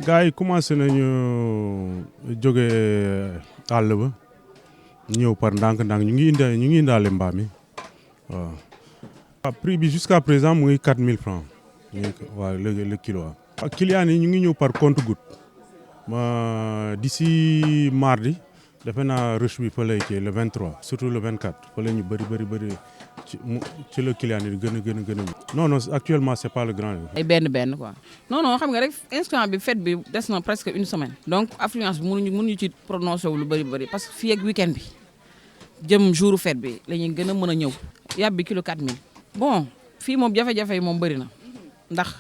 gars yi commencé nañu jóge àll ba ñëw par ndànk-ndànk ñu ngi indaale mbaam yi waaw. Prix bi jusqu'à présent mu ngi 4000 francs waaw le kilo waaw. Clients yi ñu ngi ñëw par compte-gouttes d'ici mardi defe naa rush bi fa lay kii le 23 surtout le 24 fa la ñu bëri ci la client yi gën a. non actuellement c'est pas le grand. ay benn quoi non xam nga rek instant bi fête bi des na presque une semaine. donc affluence bi mënuñu ci prononcé wu lu bëri parce que fii ak week-end bi jëm jouru fête bi la ñuy gën a mën a ñëw. yàpp bi kilo 4000. bon fii moom jafe-jafe yi moom bëri na ndax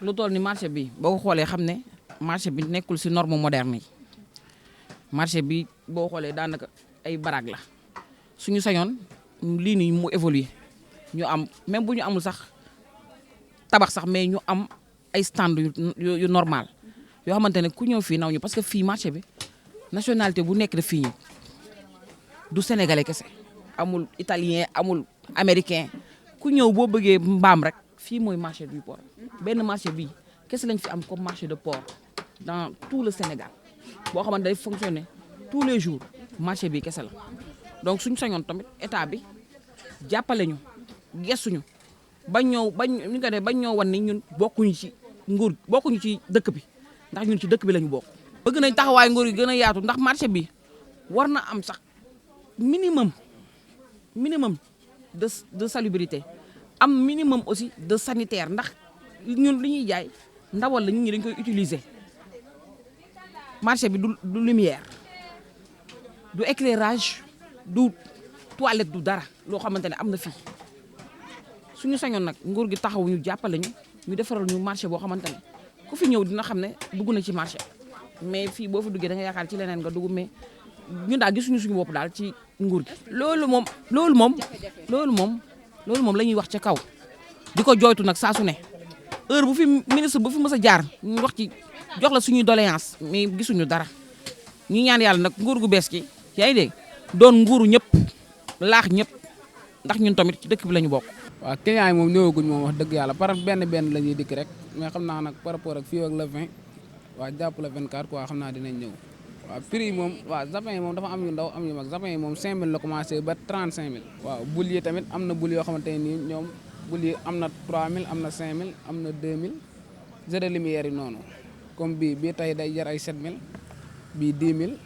lu toll ni marché bi boo ko xoolee xam ne marché bi nekkul si norme moderne yi marché bi boo xoolee daanaka ay baraag la suñu sañoon lii nii mu évoluer ñu am même bu ñu amul sax tabax sax mais ñu am ay stand yu normal yoo xamante ne ku ñëw fii naw ñu parce que fii marché bi nationalité bu nekk daf fii ñëw du sénégalais kese amul italien amul américain ku ñëw boo bëggee mbaam rek fii mooy marché du port benn marché bii kese lañ fi am comme marché de port dans tout le Sénégal boo xamante day fonctionner tous les jours marché bi kese la donc suñu sañoon tamit état bi jàppale ñu gestuñu bañ ñoo wan ni ñun bokkuñu ci nguur bokkuñu ci dëkk bi ndax ñun ci dëkk bi la ñu bokk. bëgg nañ taxawaay nguur yi gën a yaatu ndax marché bi war na am sax minimum de salubrité am minimum aussi de sanitaire ndax ñun li ñuy jaay ndawal la nit ñi dañ koy utiliser marché bi du lumière du éclairage du toilette du dara loo xamante ne am na fii suñu sañoon nag nguur gi taxaw ñu jàppale ñu defaral ñu marché boo xamante ne ku fi ñëw dina xam ne dugg na ci marché mais fii boo fi duggee da nga yaakaar ci leneen nga dugg mais ñun daal gisuñu suñu bopp daal ci nguur gi. loolu moom la ñuy wax ca kaw di ko jooytu nag saa su ne heure bu fi ministre bu fi mës a jaar ñu wax ci jox la suñuy doléance mais gisuñu dara ñu ñaan yàlla nag nguur gu bees gi yaa ngi dégg doon nguuru ñëpp laax ñëpp ndax ñun tamit ci dëkk bi la ñu bokk. waaw client yi moom ñëwaguñ moom wax dëgg yàlla par benn la ñuy dikk rek mais xam naa nag par rapport ak fii ak le 20 waa jàpp le 24 quoi xam naa dinañ ñëw. waaw prix yi moom waaw zapin yi moom dafa am yu ndaw am yu mag zapin yi moom 5000 la commencé ba 35000. waaw bul yi tamit am na bul yoo xamante ne nii ñoom bul yi am na 3000 am na 5000 am na 2000 jeu de lumière yi noonu comme bii tey day jar ay 7000 bii 10000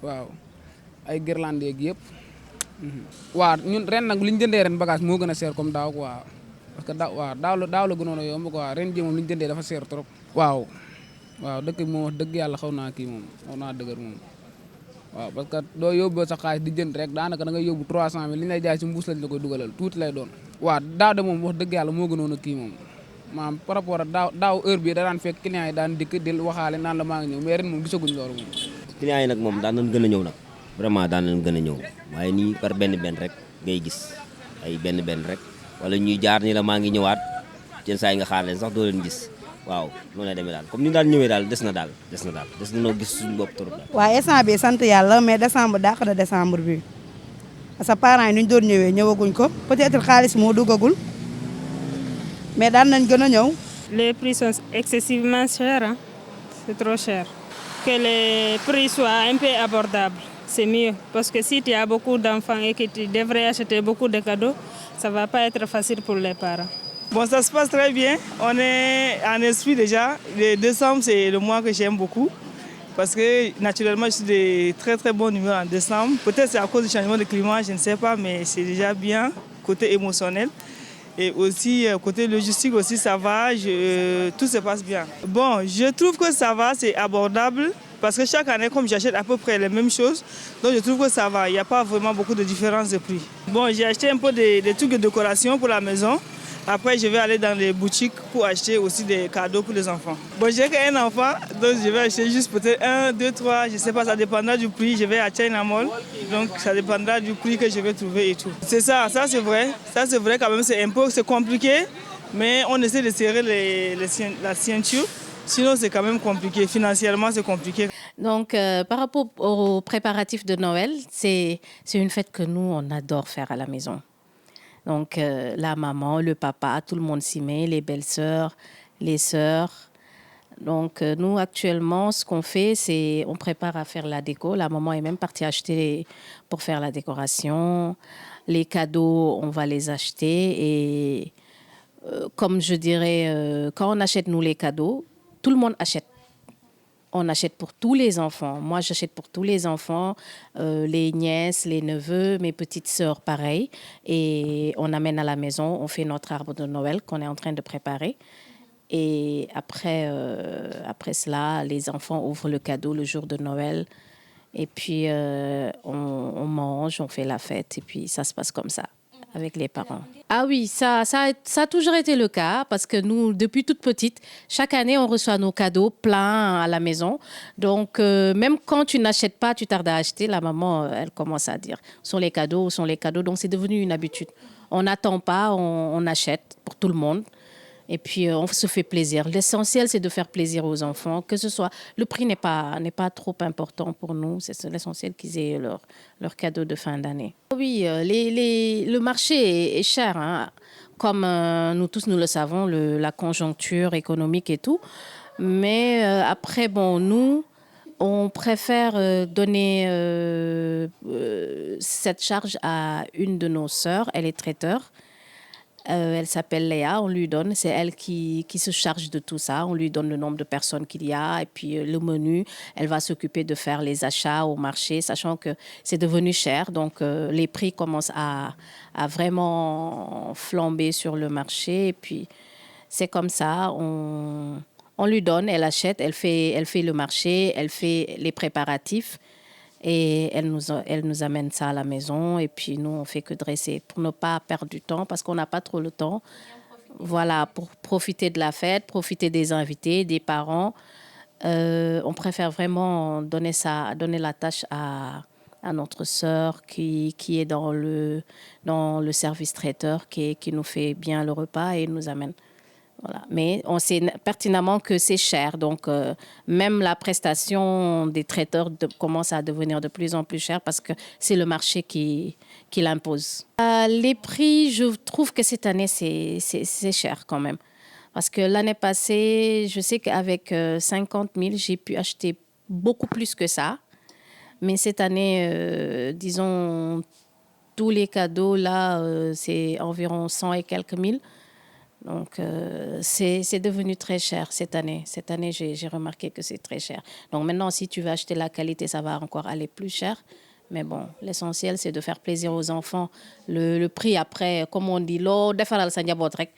waaw ay guirlande yeeg yëpp. waaw ñun ren nag li ñu jëndee ren bagage moo gën a seer comme daaw quoi parce que daaw la gënoon a yomb quoi ren ji moom li ñu jëndee dafa seer trop. waaw dëkk bi moom wax dëgg yàlla xaw naa kii moom xaw naa dëgër moom waaw parce que doo yóbboo sa xaalis di jënd rek daanaka da nga yóbbu 300000 li ñu lay jaay si mbuus lañ la koy dugalal tuuti lay doon. waaw daaw de moom wax dëgg yàlla moo gënoon a kii moom maanaam par rapport ak daaw heure bii da daan fekk clients yi daan dikk di waxaale naan la maa ngi ñëw mais ren moom gisaguñ loolu moom. clients yi nag moom daan nañ gën a ñëw nag vraiment daan nañ gën a ñëw waaye nii par benn rek ngay gis ay benn rek wala ñuy jaar ni la maa ngi ñëwaat yenn saa yi nga xaar leen sax doo leen gis. waaw noonu lay demee daal comme ni daal ñëwee daal des na noo gis suñu bopp trop daal. waaw instant bi sant yàlla mais décembre dàq na décembre bi parce que parents yi nu ñu doon ñëwee ñëwaguñ ko peut-être xaalis moo duggagul mais daan nañ gën a ñëw. Les prix sont excessivement chers, hein? C'est trop cher. Que les prix soient un peu abordables, c'est mieux. Parce que si tu as beaucoup d'enfants et que tu devrais acheter beaucoup de cadeaux, ça ne va pas être facile pour les parents. Bon, ça se passe très bien. On est en esprit déjà. Le décembre, c'est le mois que j'aime beaucoup. Parce que naturellement, je suis de très bonne humeur en décembre. Peut-être c'est à cause du changement de climat, je ne sais pas, mais c'est déjà bien, côté émotionnel. Et aussi, côté logistique aussi, ça va, tout se passe bien. Bon, je trouve que ça va, c'est abordable. Parce que chaque année, comme j'achète à peu près les mêmes choses, donc je trouve que ça va. Il n'y a pas vraiment beaucoup de différence de prix. Bon, j'ai acheté un peu des trucs de décoration pour la maison. Après, je vais aller dans les boutiques pour acheter aussi des cadeaux pour les enfants. Bon, j'ai qu'un enfant, donc je vais acheter juste peut-être 1, 2, 3, je ne sais pas, ça dépendra du prix. Je vais à China Mall, donc ça dépendra du prix que je vais trouver et tout. C'est ça c'est vrai. Ça, c'est vrai quand même, c'est compliqué, mais on essaie de serrer la ceinture. Sinon, c'est quand même compliqué. Financièrement, c'est compliqué. Donc, par rapport aux préparatifs de Noël, c'est une fête que nous, on adore faire à la maison. Donc, la maman, le papa, tout le monde s'y met, les belles-sœurs, les sœurs. Donc, nous, actuellement, ce qu'on fait, c'est on prépare à faire la déco. La maman est même partie acheter pour faire la décoration. Les cadeaux, on va les acheter. Et comme je dirais, quand on achète, nous, les cadeaux, tout le monde achète. On achète pour tous les enfants. Moi, j'achète pour tous les enfants, les nièces, les neveux, mes petites sœurs, pareil. Et on amène à la maison, on fait notre arbre de Noël qu'on est en train de préparer. Et après, après cela, les enfants ouvrent le cadeau le jour de Noël. Et puis, on mange, on fait la fête. Et puis, ça se passe comme ça, avec les parents. Ah oui, ça a toujours été le cas. Parce que nous, depuis toute petite, chaque année, on reçoit nos cadeaux pleins à la maison. Donc, même quand tu n'achètes pas, tu tardes à acheter. La maman, elle commence à dire, où sont les cadeaux, où sont les cadeaux. Donc, c'est devenu une habitude. On n'attend pas, on achète pour tout le monde. Et puis, on se fait plaisir. L'essentiel, c'est de faire plaisir aux enfants. Que ce soit... Le prix n'est pas trop important pour nous. C'est l'essentiel qu'ils aient leur cadeau de fin d'année. Oui, le marché est cher. Hein. Comme nous tous, nous le savons, la conjoncture économique et tout. Mais après, bon, nous, on préfère donner cette charge à une de nos sœurs. Elle est traiteur. Elle s'appelle Léa, on lui donne, c'est elle qui se charge de tout ça. On lui donne le nombre de personnes qu'il y a et puis le menu. Elle va s'occuper de faire les achats au marché, sachant que c'est devenu cher. Donc, les prix commencent à vraiment flamber sur le marché. Et puis, c'est comme ça, on lui donne, elle achète, elle fait le marché, elle fait les préparatifs. Et elle nous amène ça à la maison. Et puis, nous, on fait que dresser pour ne pas perdre du temps parce qu'on n'a pas trop le temps. Voilà, pour profiter de la fête, profiter des invités, des parents. On préfère vraiment donner la tâche à notre sœur qui est dans le service traiteur, qui nous fait bien le repas et nous amène. Voilà. Mais on sait pertinemment que c'est cher. Donc, même la prestation des traiteurs commence à devenir de plus en plus chère parce que c'est le marché qui l'impose. Les prix, je trouve que cette année, c'est cher quand même. Parce que l'année passée, je sais qu'avec 50 000, j'ai pu acheter beaucoup plus que ça. Mais cette année, disons, tous les cadeaux, là, c'est environ 100 et quelques mille. Donc, c'est devenu très cher cette année. Cette année, j'ai remarqué que c'est très cher. Donc, maintenant, si tu veux acheter la qualité, ça va encore aller plus cher. Mais bon, l'essentiel, c'est de faire plaisir aux enfants. Le prix, après, comme on dit, l'eau defaral sa njaboot rek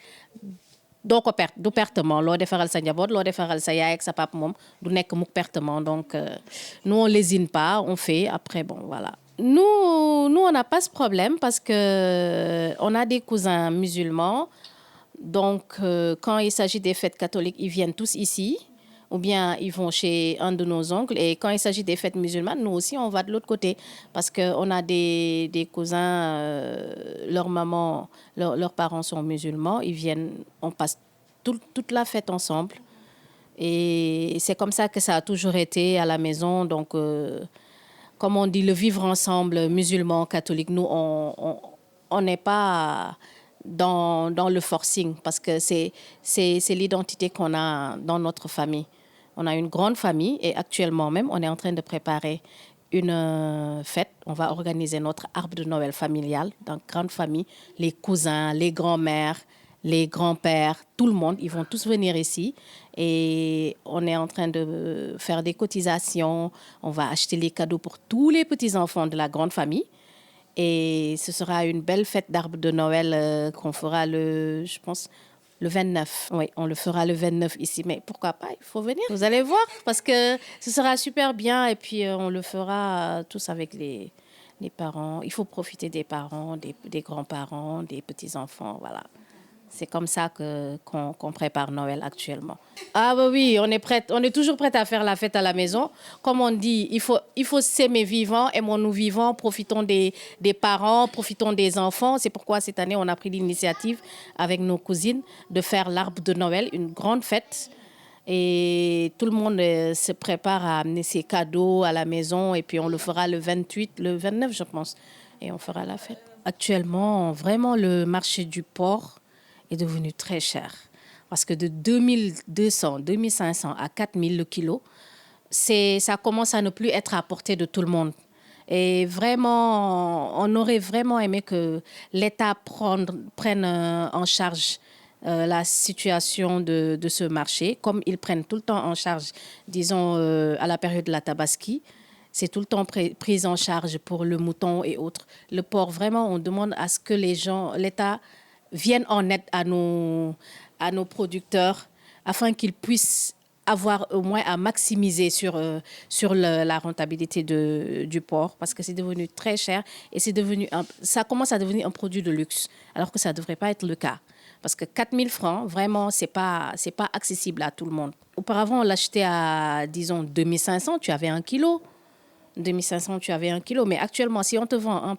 doo ko perte du pertement loo defaral sa njaboot loo defaral sa yaay ak sa papa moom du nekk mukk pertement. Donc, nous, on lésine pas, on fait. Après, bon, voilà. Nous, on n'a pas ce problème parce que on a des cousins musulmans. Donc, quand il s'agit des fêtes catholiques, ils viennent tous ici, ou bien ils vont chez un de nos oncles. Et quand il s'agit des fêtes musulmanes, nous aussi, on va de l'autre côté. Parce qu'on a des cousins, leurs mamans, leurs parents sont musulmans. Ils viennent, on passe toute la fête ensemble. Et c'est comme ça que ça a toujours été à la maison. Donc, comme on dit, le vivre ensemble, musulmans, catholiques, nous, on n'est pas dans le forcing parce que c'est l'identité qu'on a dans notre famille. On a une grande famille et actuellement même, on est en train de préparer une fête. On va organiser notre arbre de Noël familial dans une grande famille. Les cousins, les grands-mères, les grands-pères, tout le monde, ils vont tous venir ici. Et on est en train de faire des cotisations. On va acheter les cadeaux pour tous les petits-enfants de la grande famille. Et ce sera une belle fête d'arbre de Noël qu'on fera je pense, le 29. Oui, on le fera le 29 ici. Mais pourquoi pas, il faut venir. Vous allez voir, parce que ce sera super bien. Et puis, on le fera tous avec les parents. Il faut profiter des parents, des grands-parents, des petits-enfants, voilà. C'est comme ça qu'on prépare Noël actuellement. Ah bah oui, on est toujours prête à faire la fête à la maison. Comme on dit, il faut s'aimer vivant, aimons-nous vivants, profitons des parents, profitons des enfants. C'est pourquoi cette année, on a pris l'initiative avec nos cousines de faire l'arbre de Noël, une grande fête. Et tout le monde se prépare à amener ses cadeaux à la maison. Et puis on le fera le 28, le 29, je pense. Et on fera la fête. Actuellement, vraiment, le marché du porc est devenu très cher Parce que de 2200, 2500 à 4000 le kilo, ça commence à ne plus être à portée de tout le monde. Et vraiment, on aurait vraiment aimé que l'État prenne en charge la situation de ce marché, comme ils prennent tout le temps en charge, disons, à la période de la Tabaski. C'est tout le temps pris en charge pour le mouton et autres. Le porc, vraiment, on demande à ce que l'État vienne en aide à nos producteurs afin qu'ils puissent avoir au moins à maximiser sur la rentabilité du porc, parce que c'est devenu très cher et ça commence à devenir un produit de luxe, alors que ça ne devrait pas être le cas. Parce que 4 000 francs, vraiment, c'est pas accessible à tout le monde. Auparavant, on l'achetait à, disons, 2500, tu avais 1 kilo. 2500, tu avais 1 kilo. Mais actuellement, si on te vend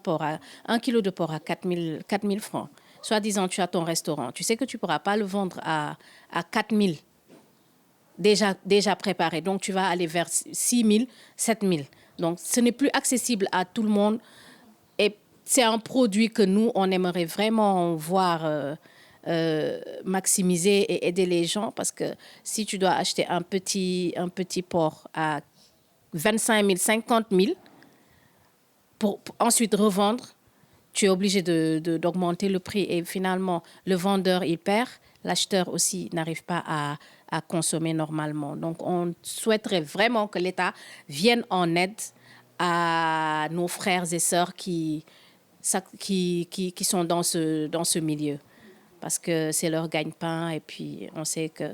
un kilo de porc à 4 000 francs, soi-disant, tu as ton restaurant, tu sais que tu ne pourras pas le vendre à 4 000 déjà préparé. Donc, tu vas aller vers 6 000, 7 000. Donc, ce n'est plus accessible à tout le monde. Et c'est un produit que nous, on aimerait vraiment voir maximiser et aider les gens. Parce que si tu dois acheter un petit porc à 25 000, 50 000, pour ensuite revendre, tu es obligé d'augmenter le prix. Et finalement, le vendeur, il perd. L'acheteur aussi n'arrive pas à consommer normalement. Donc, on souhaiterait vraiment que l'État vienne en aide à nos frères et sœurs qui sont dans ce milieu. Parce que c'est leur gagne-pain et puis on sait que...